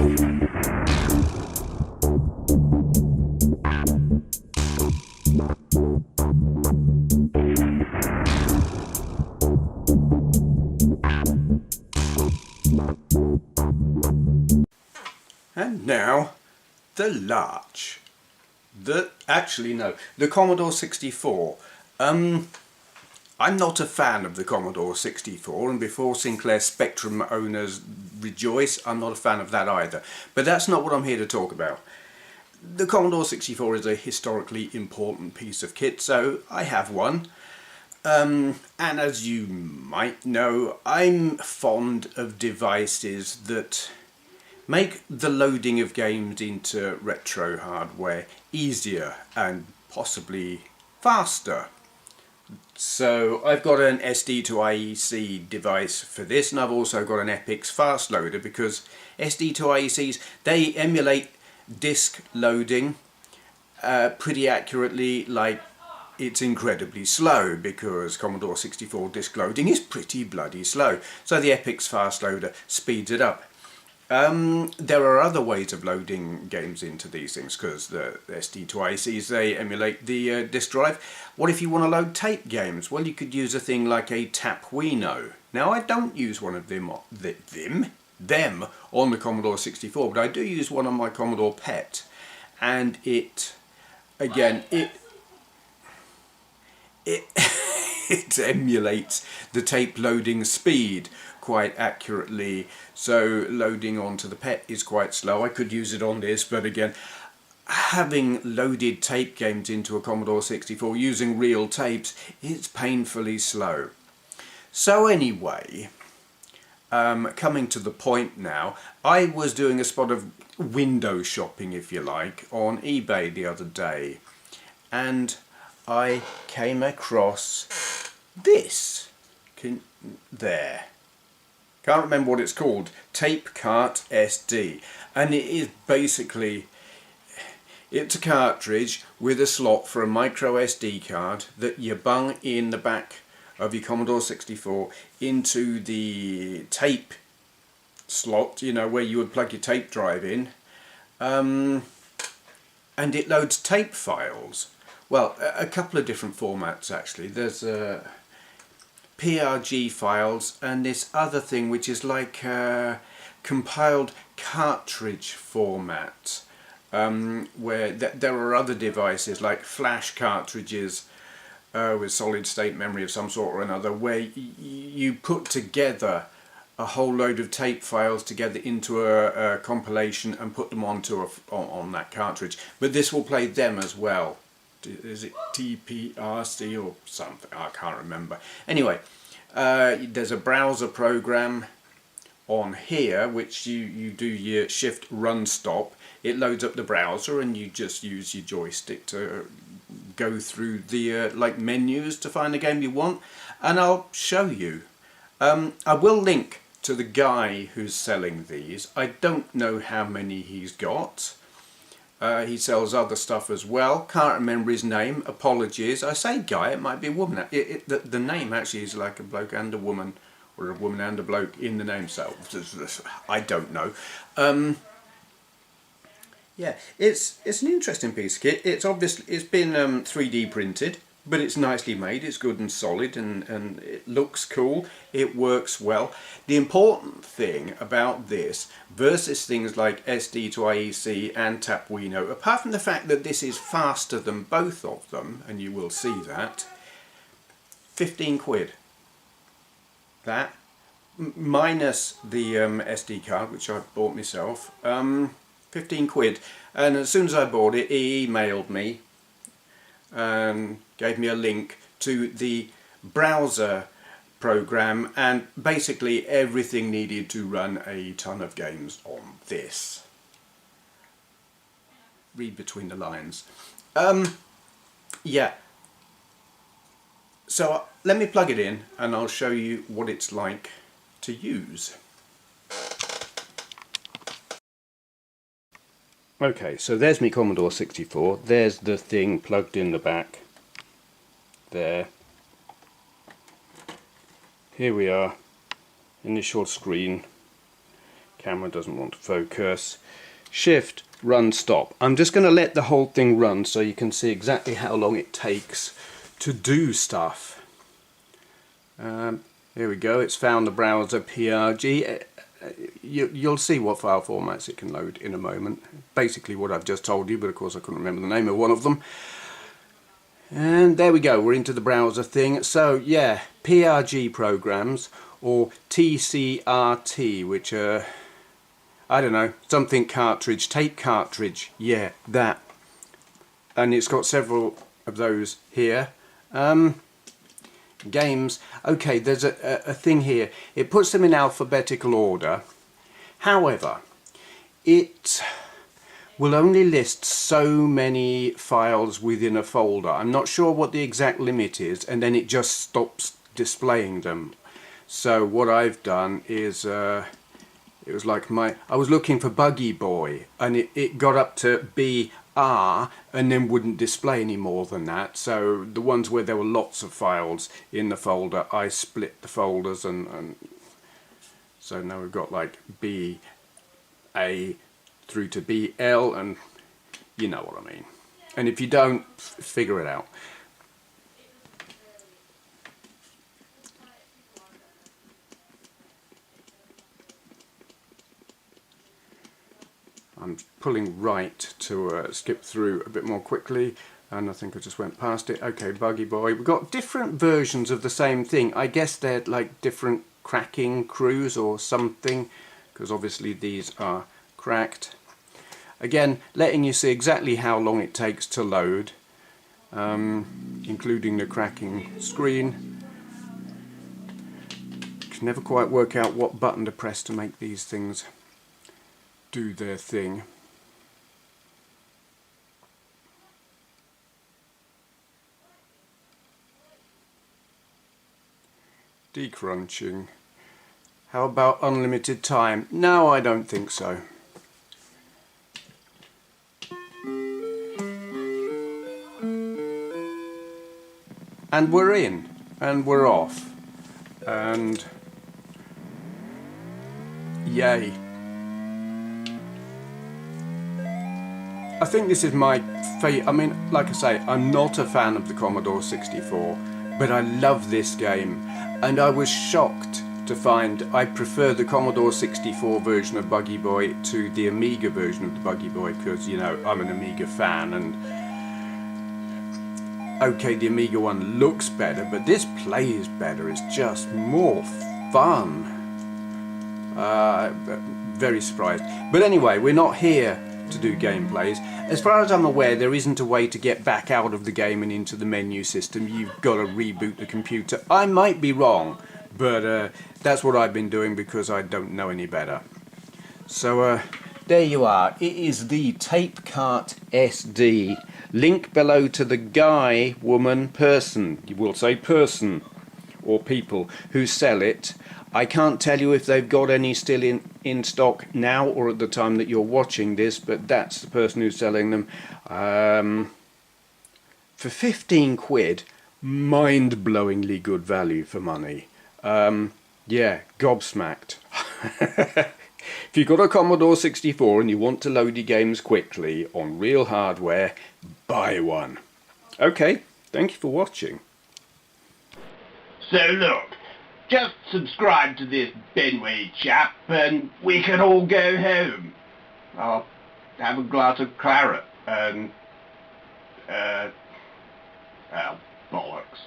And now the larch. The Commodore 64. I'm not a fan of the Commodore 64, and before Sinclair Spectrum owners rejoice, I'm not a fan of that either. But that's not what I'm here to talk about. The Commodore 64 is a historically important piece of kit, so I have one. And as you might know, I'm fond of devices that make the loading of games into retro hardware easier and possibly faster. So I've got an SD to IEC device for this, and I've also got an Epix fast loader, because SD to IECs, they emulate disk loading pretty accurately. Like, it's incredibly slow because Commodore 64 disk loading is pretty bloody slow. So the Epix fast loader speeds it up. There are other ways of loading games into these things, because the SD to ICs, they emulate the disk drive. What if you want to load tape games? Well, you could use a thing like a Tapwino. Now, I don't use one of them on the Commodore 64, but I do use one on my Commodore PET, and it it emulates the tape loading speed quite accurately, so loading onto the PET is quite slow. I could use it on this, but again, having loaded tape games into a Commodore 64 using real tapes, it's painfully slow. So anyway, coming to the point now, I was doing a spot of window shopping, if you like, on eBay the other day, and I came across this. There. Can't remember what it's called. Tape Cart SD. And it is basically, it's a cartridge with a slot for a micro SD card that you bung in the back of your Commodore 64 into the tape slot, you know, where you would plug your tape drive in. And it loads tape files. Well, a couple of different formats actually. There's PRG files and this other thing which is like compiled cartridge format, where there are other devices like flash cartridges with solid state memory of some sort or another, where you put together a whole load of tape files together into a compilation and put them onto on that cartridge. But this will play them as well. Is it TPRC or something? I can't remember. Anyway, there's a browser program on here which you do your shift run stop. It loads up the browser and you just use your joystick to go through the like menus to find the game you want, and I'll show you. I will link to the guy who's selling these. I don't know how many he's got. He sells other stuff as well. Can't remember his name. Apologies. I say guy, it might be a woman. The name actually is like a bloke and a woman, or a woman and a bloke in the name. So I don't know. Yeah, it's an interesting piece of kit. It's been 3D printed, but it's nicely made. It's good and solid, and it looks cool. It works well. The important thing about this versus things like SD to IEC and Tapwino, apart from the fact that this is faster than both of them, and you will see that, 15 quid. That, minus the SD card, which I bought myself, 15 quid. And as soon as I bought it, he emailed me and gave me a link to the browser program and basically everything needed to run a ton of games on this. Read between the lines. Yeah. So let me plug it in and I'll show you what it's like to use. Okay, so there's my Commodore 64. There's the thing plugged in the back. There. Here we are, initial screen. Camera doesn't want to focus. Shift, run, stop. I'm just going to let the whole thing run so you can see exactly how long it takes to do stuff. Here we go, it's found the browser PRG. You'll see what file formats it can load in a moment. Basically what I've just told you, but of course I couldn't remember the name of one of them. And there we go, we're into the browser thing. So yeah, PRG programs, or TCRT, which are, I don't know, something cartridge, tape cartridge, yeah, that. And it's got several of those here. Games, okay, there's a thing here. It puts them in alphabetical order. However, it will only list so many files within a folder. I'm not sure what the exact limit is, and then it just stops displaying them. So what I've done is, it was like I was looking for Buggy Boy, and it got up to BR and then wouldn't display any more than that. So the ones where there were lots of files in the folder, I split the folders, and so now we've got like BA through to BL, and you know what I mean. And if you don't, figure it out. I'm pulling right to skip through a bit more quickly, and I think I just went past it. Okay, Buggy Boy. We've got different versions of the same thing. I guess they're like different cracking crews or something, because obviously these are cracked. Again, letting you see exactly how long it takes to load, including the cracking screen. Can never quite work out what button to press to make these things do their thing. Decrunching. How about unlimited time? No, I don't think so. And we're in, and we're off, and yay. I think this is my favourite. I mean, like I say, I'm not a fan of the Commodore 64, but I love this game, and I was shocked to find I prefer the Commodore 64 version of Buggy Boy to the Amiga version of the Buggy Boy, because, you know, I'm an Amiga fan, and okay, the Amiga one looks better, but this plays better. It's just more fun. Very surprised. But anyway, we're not here to do gameplays. As far as I'm aware, there isn't a way to get back out of the game and into the menu system. You've got to reboot the computer. I might be wrong, but that's what I've been doing because I don't know any better. So there you are. It is the Tape Cart SD. Link below to the guy, woman, person. You will say person or people who sell it. I can't tell you if they've got any still in stock now or at the time that you're watching this, but that's the person who's selling them. For 15 quid, mind-blowingly good value for money. Yeah, gobsmacked. If you've got a Commodore 64 and you want to load your games quickly on real hardware, buy one. Okay, thank you for watching. So look, just subscribe to this Benway chap and we can all go home. I'll have a glass of claret and, oh, bollocks.